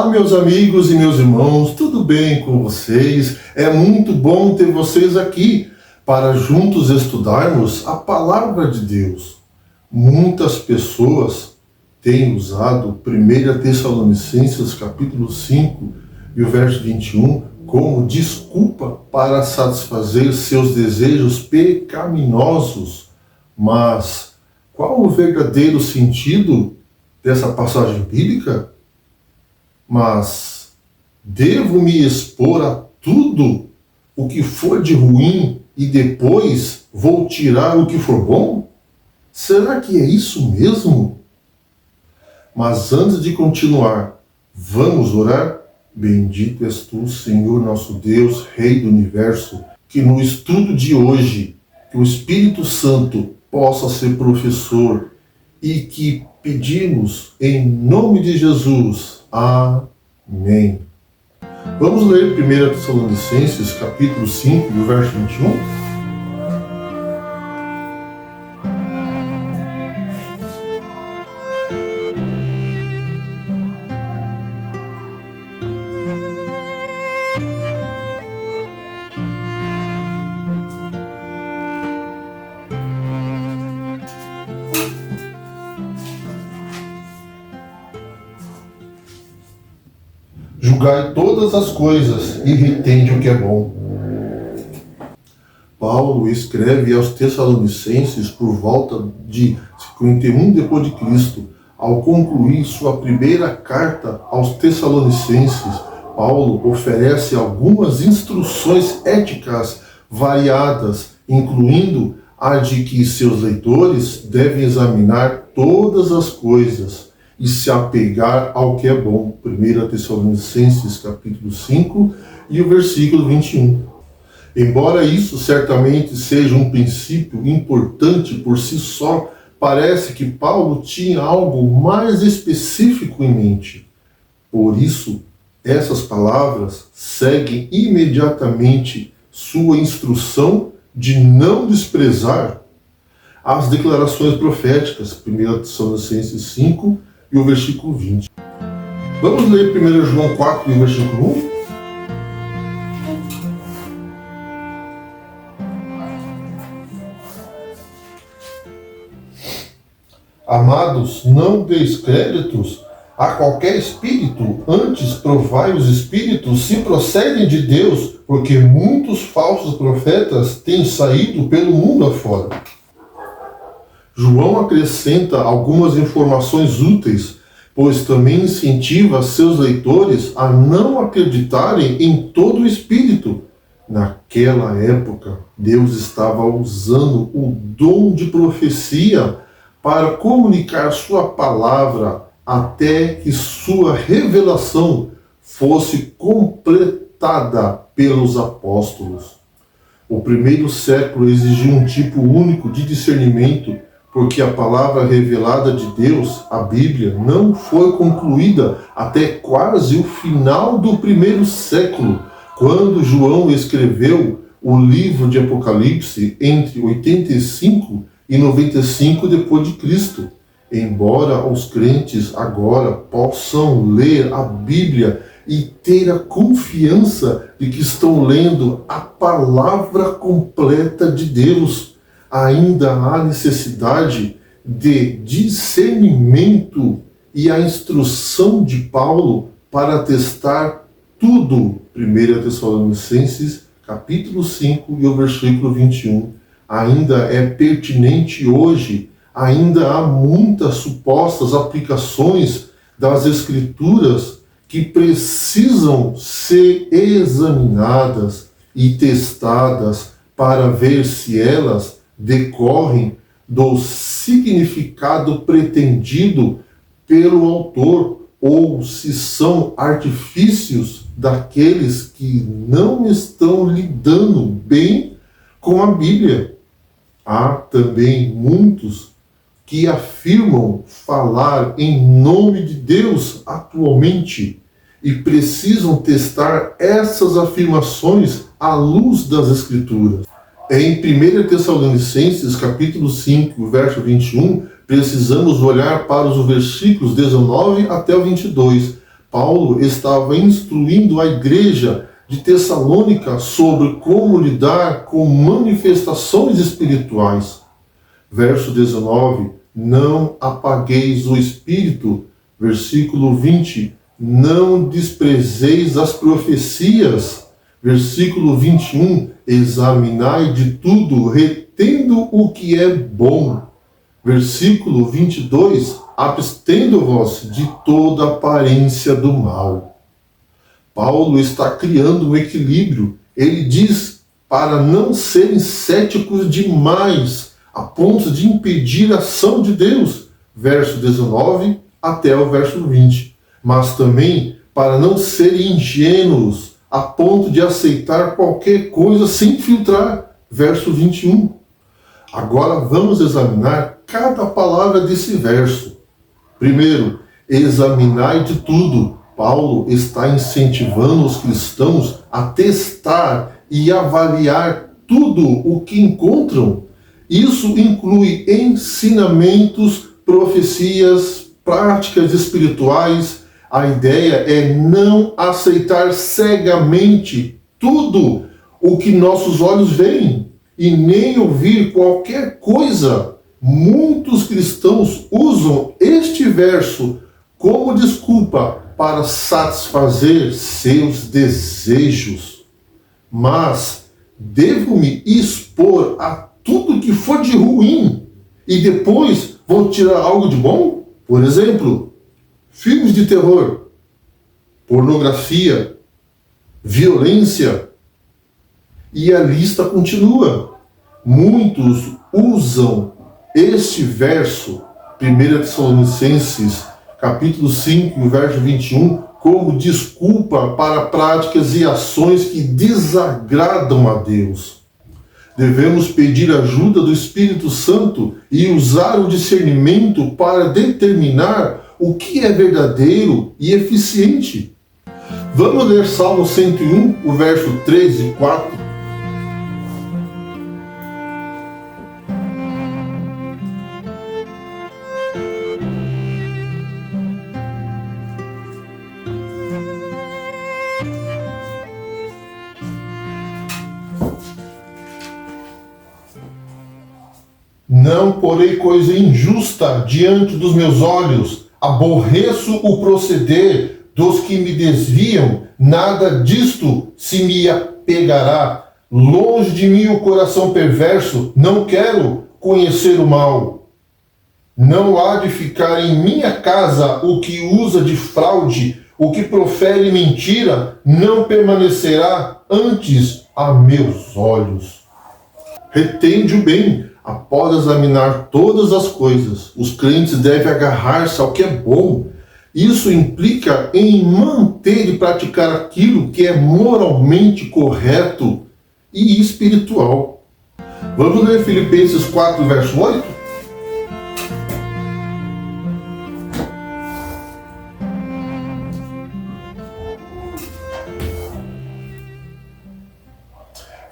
Olá, meus amigos e meus irmãos, tudo bem com vocês? É muito bom ter vocês aqui para juntos estudarmos a Palavra de Deus. Muitas pessoas têm usado 1 Tessalonicenses capítulo 5 e o verso 21 como desculpa para satisfazer seus desejos pecaminosos. Mas qual o verdadeiro sentido dessa passagem bíblica? Mas devo me expor a tudo o que for de ruim e depois vou tirar o que for bom? Será que é isso mesmo? Mas antes de continuar, vamos orar? Bendito és tu, Senhor nosso Deus, Rei do Universo, que no estudo de hoje, que o Espírito Santo possa ser professor e que pedimos em nome de Jesus. Amém. Vamos ler 1 Tessalonicenses, capítulo 5, do verso 21. Julgai todas as coisas e retende o que é bom. Paulo escreve aos Tessalonicenses por volta de 51 depois de Cristo. Ao concluir sua primeira carta aos Tessalonicenses, Paulo oferece algumas instruções éticas variadas, incluindo a de que seus leitores devem examinar todas as coisas e se apegar ao que é bom. 1 Tessalonicenses capítulo 5 e o versículo 21. Embora isso certamente seja um princípio importante por si só, parece que Paulo tinha algo mais específico em mente. Por isso, essas palavras seguem imediatamente sua instrução de não desprezar as declarações proféticas. 1 Tessalonicenses 5 e o versículo 20. Vamos ler 1 João 4 e o versículo 1? Amados, não deis créditos a qualquer espírito, antes provai os espíritos se procedem de Deus, porque muitos falsos profetas têm saído pelo mundo afora. João acrescenta algumas informações úteis, pois também incentiva seus leitores a não acreditarem em todo o Espírito. Naquela época, Deus estava usando o dom de profecia para comunicar sua palavra até que sua revelação fosse completada pelos apóstolos. O primeiro século exigiu um tipo único de discernimento, porque a palavra revelada de Deus, a Bíblia, não foi concluída até quase o final do primeiro século, quando João escreveu o livro de Apocalipse entre 85 e 95 depois de Cristo. Embora os crentes agora possam ler a Bíblia e ter a confiança de que estão lendo a palavra completa de Deus, ainda há necessidade de discernimento e a instrução de Paulo para testar tudo. 1 Tessalonicenses, capítulo 5 e o versículo 21. Ainda é pertinente hoje, ainda há muitas supostas aplicações das Escrituras que precisam ser examinadas e testadas para ver se elas decorrem do significado pretendido pelo autor ou se são artifícios daqueles que não estão lidando bem com a Bíblia. Há também muitos que afirmam falar em nome de Deus atualmente e precisam testar essas afirmações à luz das Escrituras. Em 1 Tessalonicenses, capítulo 5, verso 21, precisamos olhar para os versículos 19 até o 22, Paulo estava instruindo a igreja de Tessalônica sobre como lidar com manifestações espirituais. Verso 19, não apagueis o espírito. Versículo 20, não desprezeis as profecias. Versículo 21, examinai de tudo, retendo o que é bom. Versículo 22, abstendo-vos de toda aparência do mal. Paulo está criando um equilíbrio. Ele diz para não serem céticos demais, a ponto de impedir a ação de Deus. Verso 19 até o verso 20. Mas também para não serem ingênuos, a ponto de aceitar qualquer coisa sem filtrar. Verso 21. Agora vamos examinar cada palavra desse verso. Primeiro, examinai de tudo. Paulo está incentivando os cristãos a testar e avaliar tudo o que encontram. Isso inclui ensinamentos, profecias, práticas espirituais. A ideia é não aceitar cegamente tudo o que nossos olhos veem e nem ouvir qualquer coisa. Muitos cristãos usam este verso como desculpa para satisfazer seus desejos. Mas devo me expor a tudo que for de ruim e depois vou tirar algo de bom? Por exemplo, filmes de terror, pornografia, violência, e a lista continua. Muitos usam este verso, 1 Tessalonicenses, capítulo 5, verso 21, como desculpa para práticas e ações que desagradam a Deus. Devemos pedir ajuda do Espírito Santo e usar o discernimento para determinar o que é verdadeiro e eficiente. Vamos ler Salmo 101, o verso 3 e 4. Não porei coisa injusta diante dos meus olhos, aborreço o proceder dos que me desviam, nada disto se me apegará. Longe de mim o coração perverso, não quero conhecer o mal. Não há de ficar em minha casa o que usa de fraude, o que profere mentira, não permanecerá antes a meus olhos. Retende o bem. Após examinar todas as coisas, os crentes devem agarrar-se ao que é bom. Isso implica em manter e praticar aquilo que é moralmente correto e espiritual. Vamos ler Filipenses 4, verso 8?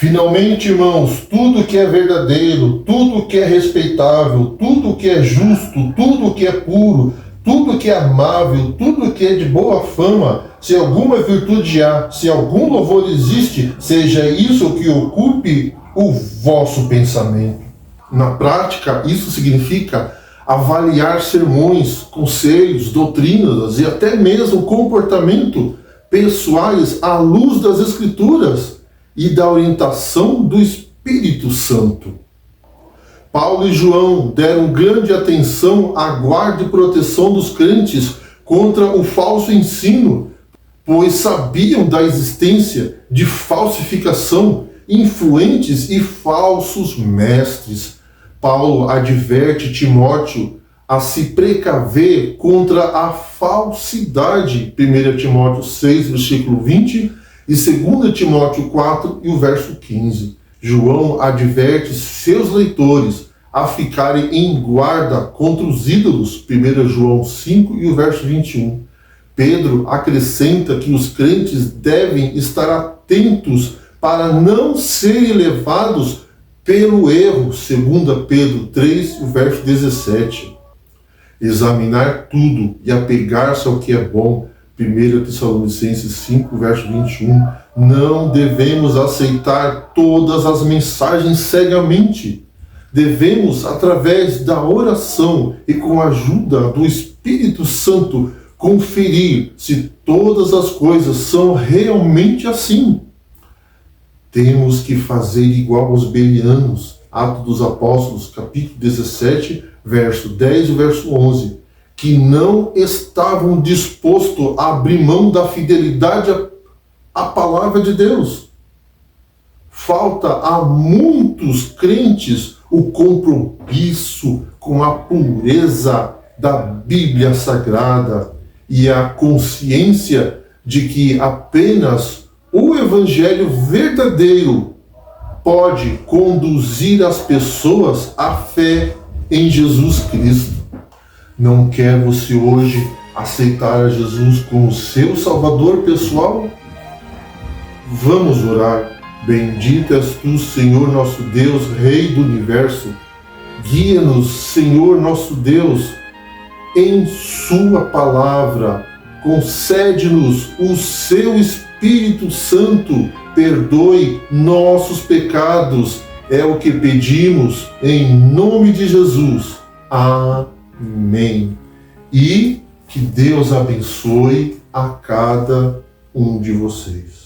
Finalmente, irmãos, tudo que é verdadeiro, tudo que é respeitável, tudo que é justo, tudo que é puro, tudo que é amável, tudo que é de boa fama, se alguma virtude há, se algum louvor existe, seja isso que ocupe o vosso pensamento. Na prática, isso significa avaliar sermões, conselhos, doutrinas e até mesmo comportamento pessoais à luz das Escrituras e da orientação do Espírito Santo. Paulo e João deram grande atenção à guarda e proteção dos crentes contra o falso ensino, pois sabiam da existência de falsificação, influentes e falsos mestres. Paulo adverte Timóteo a se precaver contra a falsidade. 1 Timóteo 6, versículo 20, e 2 Timóteo 4 e o verso 15. João adverte seus leitores a ficarem em guarda contra os ídolos, 1 João 5 e o verso 21. Pedro acrescenta que os crentes devem estar atentos para não serem levados pelo erro, 2 Pedro 3 e o verso 17. Examinar tudo e apegar-se ao que é bom, 1 Tessalonicenses 5, verso 21. Não devemos aceitar todas as mensagens cegamente. Devemos, através da oração e com a ajuda do Espírito Santo, conferir se todas as coisas são realmente assim. Temos que fazer igual aos bereanos, Atos dos Apóstolos, capítulo 17, verso 10 e verso 11, que não estavam dispostos a abrir mão da fidelidade à palavra de Deus. Falta a muitos crentes o compromisso com a pureza da Bíblia Sagrada e a consciência de que apenas o Evangelho verdadeiro pode conduzir as pessoas à fé em Jesus Cristo. Não quer você hoje aceitar a Jesus como seu Salvador pessoal? Vamos orar. Bendito és tu, Senhor nosso Deus, Rei do Universo. Guia-nos, Senhor nosso Deus, em sua palavra. Concede-nos o seu Espírito Santo. Perdoe nossos pecados. É o que pedimos em nome de Jesus. Amém. E que Deus abençoe a cada um de vocês.